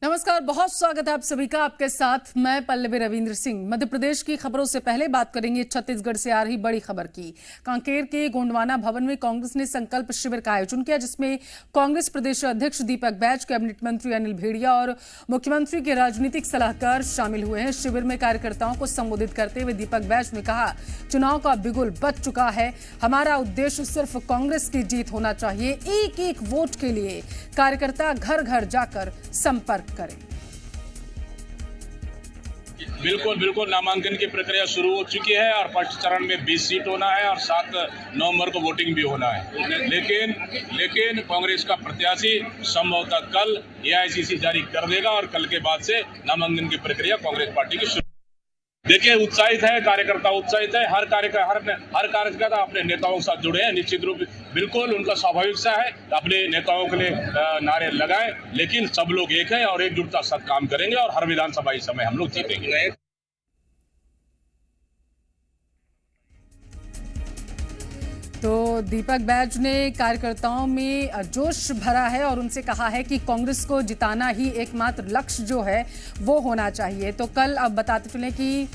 नमस्कार, बहुत स्वागत है आप सभी का। आपके साथ मैं पल्लवी रविंद्र सिंह। मध्य प्रदेश की खबरों से पहले बात करेंगे छत्तीसगढ़ से आ रही बड़ी खबर की। कांकेर के गोंडवाना भवन में कांग्रेस ने संकल्प शिविर का आयोजन किया, जिसमें कांग्रेस प्रदेश अध्यक्ष दीपक बैज, कैबिनेट मंत्री अनिल भेड़िया और मुख्यमंत्री के राजनीतिक सलाहकार शामिल हुए हैं। शिविर में कार्यकर्ताओं को संबोधित करते हुए दीपक बैज ने कहा, चुनाव का बिगुल बज चुका है, हमारा उद्देश्य सिर्फ कांग्रेस की जीत होना चाहिए। एक एक वोट के लिए कार्यकर्ता घर घर जाकर संपर्क करें। बिल्कुल नामांकन की प्रक्रिया शुरू हो चुकी है और फर्स्ट चरण में 20 सीट होना है और 7 नवंबर को वोटिंग भी होना है। लेकिन कांग्रेस का प्रत्याशी संभवतः कल एआईसीसी जारी कर देगा और कल के बाद से नामांकन की प्रक्रिया कांग्रेस पार्टी की शुरू। देखिए, उत्साहित है कार्यकर्ता, उत्साहित है। हर कार्यकर्ता अपने नेताओं के साथ जुड़े हैं। निश्चित रूप बिल्कुल उनका स्वाभाविक सा है अपने नेताओं के लिए नारे लगाएं, लेकिन सब लोग एक हैं और एकजुटता के साथ काम करेंगे और हर विधानसभा इस समय हम लोग जीतेंगे। तो दीपक बैज ने कार्यकर्ताओं में जोश भरा है और उनसे कहा है कि कांग्रेस को जिताना ही एकमात्र लक्ष्य जो है वो होना चाहिए। तो कल अब बताते चले कि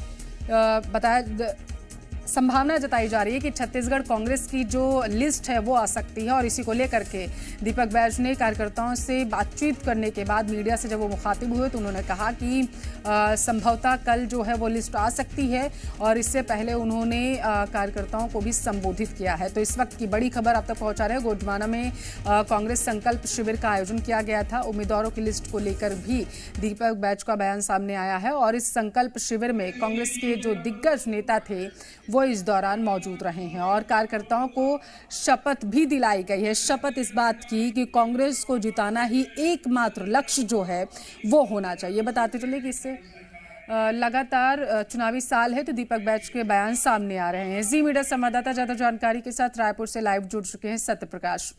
संभावना जताई जा रही है कि छत्तीसगढ़ कांग्रेस की जो लिस्ट है वो आ सकती है और इसी को लेकर के दीपक बैज ने कार्यकर्ताओं से बातचीत करने के बाद मीडिया से जब वो मुखातिब हुए तो उन्होंने कहा कि संभवतः कल जो है वो लिस्ट आ सकती है और इससे पहले उन्होंने कार्यकर्ताओं को भी संबोधित किया है। तो इस वक्त की बड़ी खबर आप तक पहुंचा रहे हैं। गोंडवाना में कांग्रेस संकल्प शिविर का आयोजन किया गया था। उम्मीदवारों की लिस्ट को लेकर भी दीपक बैज का बयान सामने आया है और इस संकल्प शिविर में कांग्रेस के जो दिग्गज नेता थे वो इस दौरान मौजूद रहे हैं और कार्यकर्ताओं को शपथ भी दिलाई गई है। शपथ इस बात की कि कांग्रेस को जिताना ही एकमात्र लक्ष्य जो है वो होना चाहिए। बताते चले कि इससे लगातार चुनावी साल है तो दीपक बैज के बयान सामने आ रहे हैं। जी मीडिया संवाददाता ज्यादा जानकारी के साथ रायपुर से लाइव जुड़ चुके हैं सत्यप्रकाश।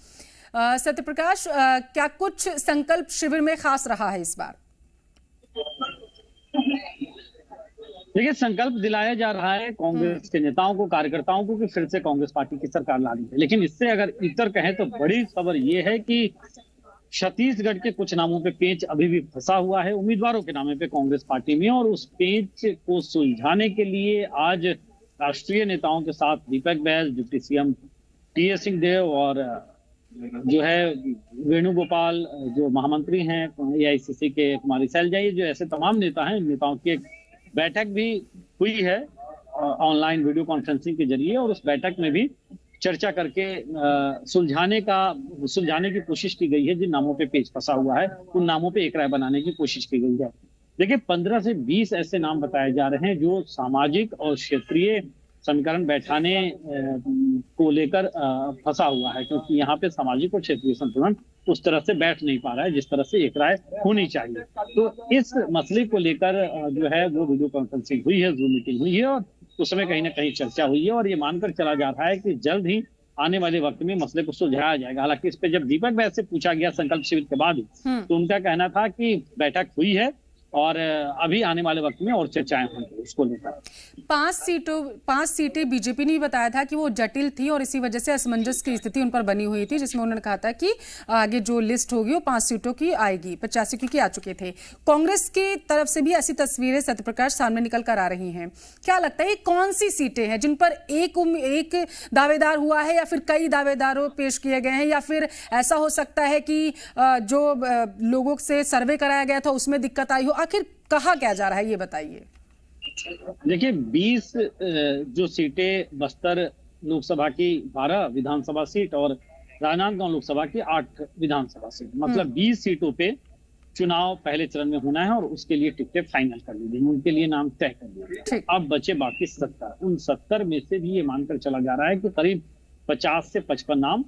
सत्यप्रकाश, क्या कुछ संकल्प शिविर में खास रहा है इस बार? देखिए, संकल्प दिलाया जा रहा है कांग्रेस के नेताओं को, कार्यकर्ताओं को कि फिर से कांग्रेस पार्टी की सरकार लानी है। लेकिन इससे अगर इतर कहें तो बड़ी खबर ये है कि छत्तीसगढ़ के कुछ नामों पे पेंच अभी भी फंसा हुआ है उम्मीदवारों के नामे पे कांग्रेस पार्टी में, और उस पेंच को सुलझाने के लिए आज राष्ट्रीय नेताओं के साथ Deepak Baij, deputy CM T S Singhdeo और जो है वेणुगोपाल जो महामंत्री हैं एआईसीसी के, कुमारी सैलजा, जो ऐसे तमाम नेता हैं, नेताओं की एक बैठक भी हुई है ऑनलाइन वीडियो कॉन्फ्रेंसिंग के जरिए और उस बैठक में भी चर्चा करके सुलझाने की कोशिश की गई है। जिन नामों पे पेच फंसा हुआ है उन नामों पे एक राय बनाने की कोशिश की गई है। देखिए, 15 से 20 ऐसे नाम बताए जा रहे हैं जो सामाजिक और क्षेत्रीय समीकरण बैठाने को लेकर फंसा हुआ है, क्योंकि यहाँ पे सामाजिक और क्षेत्रीय संतुलन उस तरह से बैठ नहीं पा रहा है जिस तरह से एक राय होनी चाहिए। तो इस मसले को लेकर जो है वो वीडियो कॉन्फ्रेंसिंग हुई है, जूम मीटिंग हुई है और उस समय कहीं ना कहीं चर्चा हुई है और ये मानकर चला जा रहा है कि जल्द ही आने वाले वक्त में मसले को सुलझाया जाएगा। हालांकि इस पे जब दीपक बैज से पूछा गया संकल्प शिविर के बाद तो उनका कहना था कि बैठक हुई है और अभी आने वाले वक्त में और चर्चाएं होंगी उसको लेकर। 5 सीटें बीजेपी ने बताया था कि वो जटिल थी और इसी वजह से असमंजस की स्थिति उन पर बनी हुई थी, जिसमें उन्होंने कहा था कि आगे जो लिस्ट होगी वो 5 सीटों की आएगी। 85 की आ चुके थे। कांग्रेस की तरफ से भी ऐसी तस्वीरें सत्यप्रकाश सामने निकल कर आ रही हैं। क्या लगता है कौन सी सीटें हैं जिन पर एक दावेदार हुआ है या फिर कई दावेदारों पेश किए गए हैं, या फिर ऐसा हो सकता है कि जो लोगों से सर्वे कराया गया था उसमें दिक्कत आई हो? आखिर कहा क्या जा रहा है ये बताइए। देखिए, 20 जो सीटें बस्तर लोकसभा की 12 विधानसभा सीट और राजनांदगांव लोकसभा की 8 विधानसभा सीट, मतलब 20 सीटों पे चुनाव पहले चरण में होना है और उसके लिए टिकटें फाइनल कर ली गई, उनके लिए नाम तय कर दिए गए। अब बचे बाकी 70। उन 70 में से भी ये मानकर चला जा रहा है कि करीब 50 से 55 नाम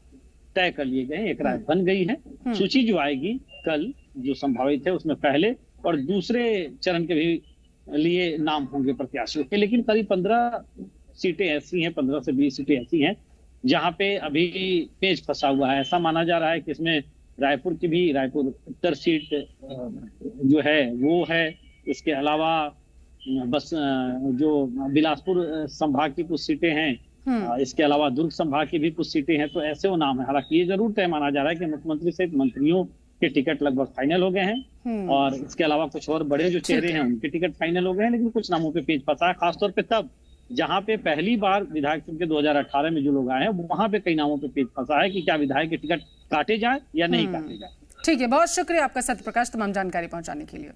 तय कर लिए गए, एक राय बन गई है। सूची जो आएगी कल जो संभावित है उसमें पहले और दूसरे चरण के भी लिए नाम होंगे प्रत्याशियों के, लेकिन करीब 15 सीटें ऐसी हैं, 15 से 20 सीटें ऐसी हैं जहां पे अभी पेच फंसा हुआ है। ऐसा माना जा रहा है कि इसमें रायपुर की भी, रायपुर उत्तर सीट जो है वो है, इसके अलावा बस जो बिलासपुर संभाग की कुछ सीटें हैं, इसके अलावा दुर्ग संभाग की भी कुछ सीटें हैं। तो ऐसे वो नाम है। हालांकि ये जरूर तय माना जा रहा है कि मुख्यमंत्री सहित मंत्रियों के टिकट लगभग फाइनल हो गए हैं और इसके अलावा कुछ और बड़े जो चेहरे हैं उनके टिकट फाइनल हो गए हैं, लेकिन कुछ नामों पे पेच फंसा है, खासतौर पे तब जहां पे पहली बार विधायक चुन के 2018 में जो लोग आए हैं वहां पे कई नामों पे पेच फंसा है कि क्या विधायक के टिकट काटे जाए या नहीं काटे जाए। ठीक है, बहुत शुक्रिया आपका सत्यप्रकाश तमाम जानकारी पहुंचाने के लिए।